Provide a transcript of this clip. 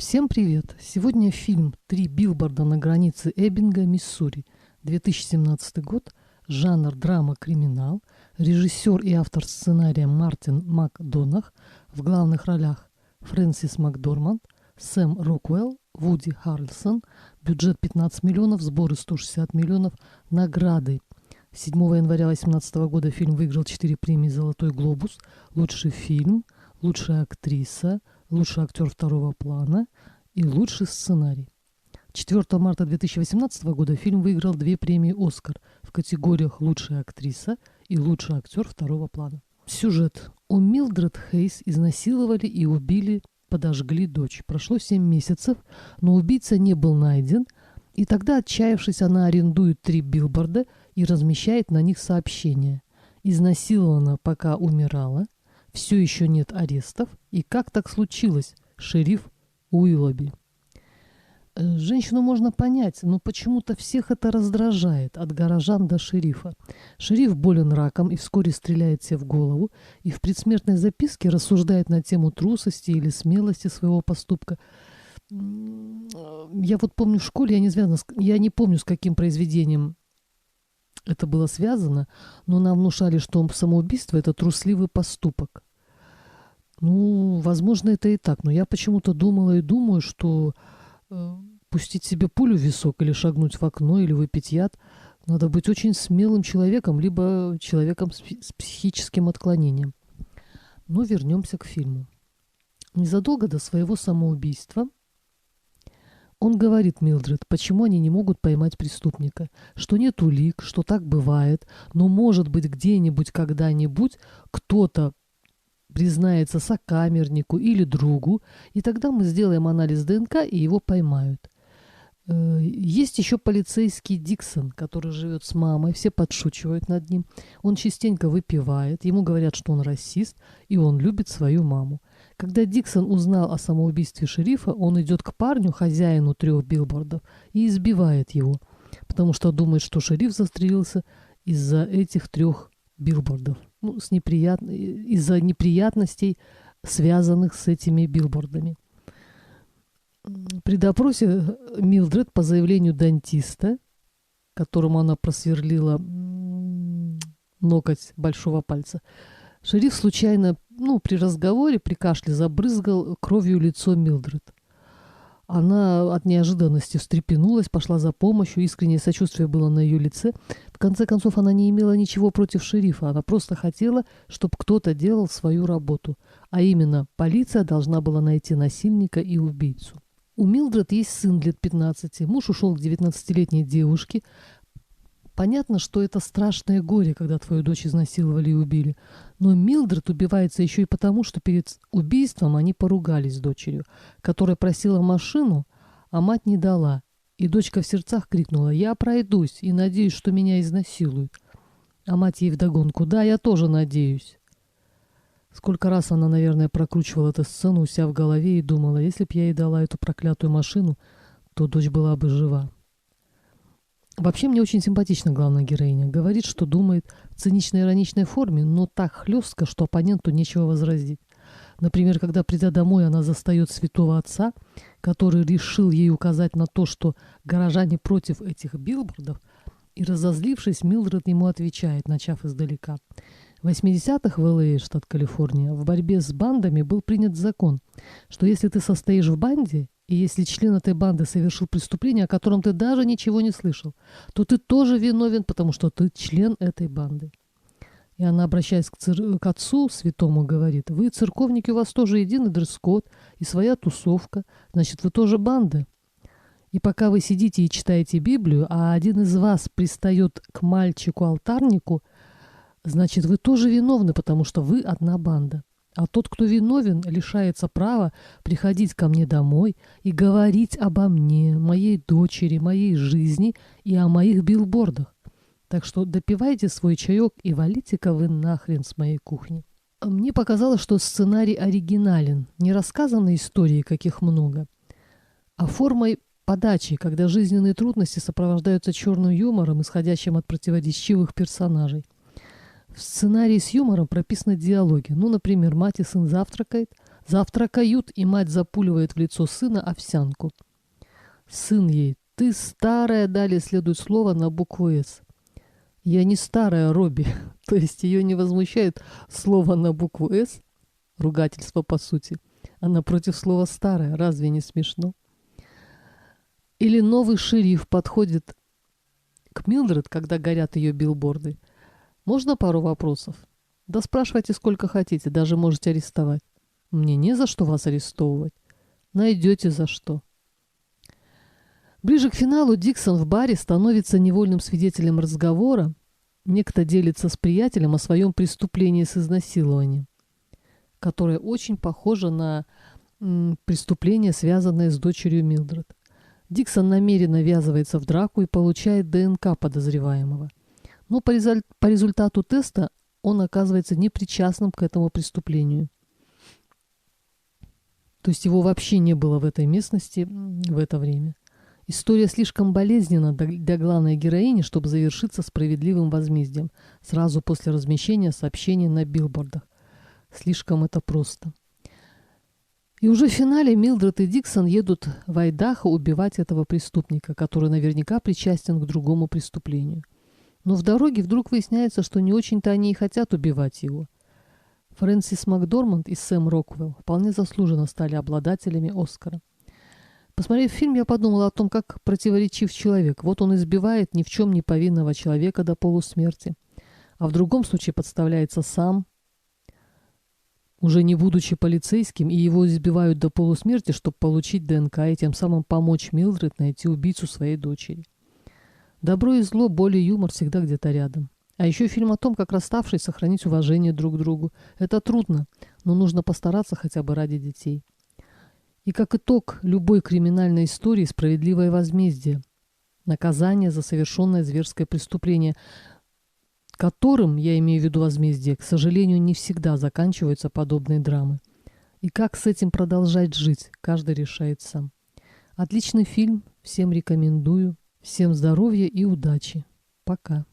Всем привет! Сегодня фильм «Три билборда на границе Эббинга, Миссури», 2017 год, жанр драма-криминал, режиссер и автор сценария Мартин МакДонах, в главных ролях Фрэнсис Макдорманд, Сэм Роквелл, Вуди Харрельсон, бюджет 15 миллионов, сборы 160 миллионов, награды. 7 января 2018 года фильм выиграл 4 премии «Золотой глобус», лучший фильм, лучшая актриса, лучший актер второго плана и лучший сценарий. 4 марта 2018 года фильм выиграл 2 премии «Оскар» в категориях «Лучшая актриса» и «Лучший актер второго плана». Сюжет. У Милдред Хейс изнасиловали и убили, подожгли дочь. Прошло 7 месяцев, но убийца не был найден, и тогда, отчаявшись, она арендует 3 билборда и размещает на них сообщения. Изнасилована, пока умирала, все еще нет арестов, и как так случилось, шериф Уиллоби. Женщину можно понять, но почему-то всех это раздражает, от горожан до шерифа. Шериф болен раком и вскоре стреляет себе в голову, и в предсмертной записке рассуждает на тему трусости или смелости своего поступка. Я вот помню в школе, я не помню, с каким произведением это было связано, но нам внушали, что самоубийство – это трусливый поступок. Ну, возможно, это и так, но я почему-то думала и думаю, что пустить себе пулю в висок или шагнуть в окно или выпить яд надо быть очень смелым человеком, либо человеком с психическим отклонением. Но вернемся к фильму. Незадолго до своего самоубийства он говорит Милдред, почему они не могут поймать преступника, что нет улик, что так бывает, но может быть где-нибудь, когда-нибудь кто-то признается сокамернику или другу, и тогда мы сделаем анализ ДНК, и его поймают. Есть еще полицейский Диксон, который живет с мамой, все подшучивают над ним. Он частенько выпивает, ему говорят, что он расист, и он любит свою маму. Когда Диксон узнал о самоубийстве шерифа, он идет к парню, хозяину 3 билбордов, и избивает его, потому что думает, что шериф застрелился из-за этих 3 билбордов. Ну, из-за неприятностей, связанных с этими билбордами. При допросе Милдред по заявлению дантиста, которому она просверлила ноготь большого пальца, шериф случайно, при разговоре, при кашле забрызгал кровью лицо Милдред. Она от неожиданности встрепенулась, пошла за помощью, искреннее сочувствие было на ее лице. В конце концов, она не имела ничего против шерифа, она просто хотела, чтобы кто-то делал свою работу. А именно, полиция должна была найти насильника и убийцу. У Милдред есть сын лет 15, муж ушел к 19-летней девушке. Понятно, что это страшное горе, когда твою дочь изнасиловали и убили. Но Милдред убивается еще и потому, что перед убийством они поругались с дочерью, которая просила машину, а мать не дала. И дочка в сердцах крикнула: «Я пройдусь и надеюсь, что меня изнасилуют». А мать ей вдогонку: «Да, я тоже надеюсь». Сколько раз она, наверное, прокручивала эту сцену у себя в голове и думала: если б я ей дала эту проклятую машину, то дочь была бы жива. Вообще, мне очень симпатична главная героиня. Говорит, что думает в цинично-ироничной форме, но так хлестко, что оппоненту нечего возразить. Например, когда, придя домой, она застает святого отца, который решил ей указать на то, что горожане против этих билбордов, и, разозлившись, Милдред ему отвечает, начав издалека. В 80-х в Л.А., штат Калифорния, в борьбе с бандами был принят закон, что если ты состоишь в банде, и если член этой банды совершил преступление, о котором ты даже ничего не слышал, то ты тоже виновен, потому что ты член этой банды. И она, обращаясь к отцу святому, говорит: вы, церковники, у вас тоже единый дресс-код и своя тусовка, значит, вы тоже банда. И пока вы сидите и читаете Библию, а один из вас пристает к мальчику-алтарнику, значит, вы тоже виновны, потому что вы одна банда. А тот, кто виновен, лишается права приходить ко мне домой и говорить обо мне, моей дочери, моей жизни и о моих билбордах. Так что допивайте свой чаек и валите-ка вы нахрен с моей кухни. Мне показалось, что сценарий оригинален, не рассказанной истории, каких много, а формой подачи, когда жизненные трудности сопровождаются черным юмором, исходящим от противоречивых персонажей. В сценарии с юмором прописаны диалоги. Например, мать и сын Завтракают, и мать запуливает в лицо сына овсянку. Сын ей: «Ты старая», далее следует слово на букву «С». «Я не старая, Робби». То есть ее не возмущает слово на букву «С», ругательство по сути, а напротив слова «старая». Разве не смешно? Или новый шериф подходит к Милдред, когда горят ее билборды. «Можно пару вопросов?» «Да спрашивайте сколько хотите, даже можете арестовать». «Мне не за что вас арестовывать». «Найдете за что». Ближе к финалу Диксон в баре становится невольным свидетелем разговора. Некто делится с приятелем о своем преступлении с изнасилованием, которое очень похоже на преступление, связанное с дочерью Милдред. Диксон намеренно ввязывается в драку и получает ДНК подозреваемого. Но по результату теста он оказывается непричастным к этому преступлению. То есть его вообще не было в этой местности в это время. История слишком болезненна для главной героини, чтобы завершиться справедливым возмездием сразу после размещения сообщений на билбордах. Слишком это просто. И уже в финале Милдред и Диксон едут в Айдахо убивать этого преступника, который наверняка причастен к другому преступлению. Но в дороге вдруг выясняется, что не очень-то они и хотят убивать его. Фрэнсис Макдорманд и Сэм Роквелл вполне заслуженно стали обладателями Оскара. Посмотрев фильм, я подумала о том, как противоречив человек. Вот он избивает ни в чем не повинного человека до полусмерти, а в другом случае подставляется сам, уже не будучи полицейским, и его избивают до полусмерти, чтобы получить ДНК и тем самым помочь Милдред найти убийцу своей дочери. Добро и зло, боль и юмор всегда где-то рядом. А еще фильм о том, как расставшись сохранить уважение друг к другу. Это трудно, но нужно постараться хотя бы ради детей. И как итог любой криминальной истории — справедливое возмездие. Наказание за совершенное зверское преступление, которым, я имею в виду возмездие, к сожалению, не всегда заканчиваются подобные драмы. И как с этим продолжать жить, каждый решает сам. Отличный фильм, всем рекомендую. Всем здоровья и удачи. Пока.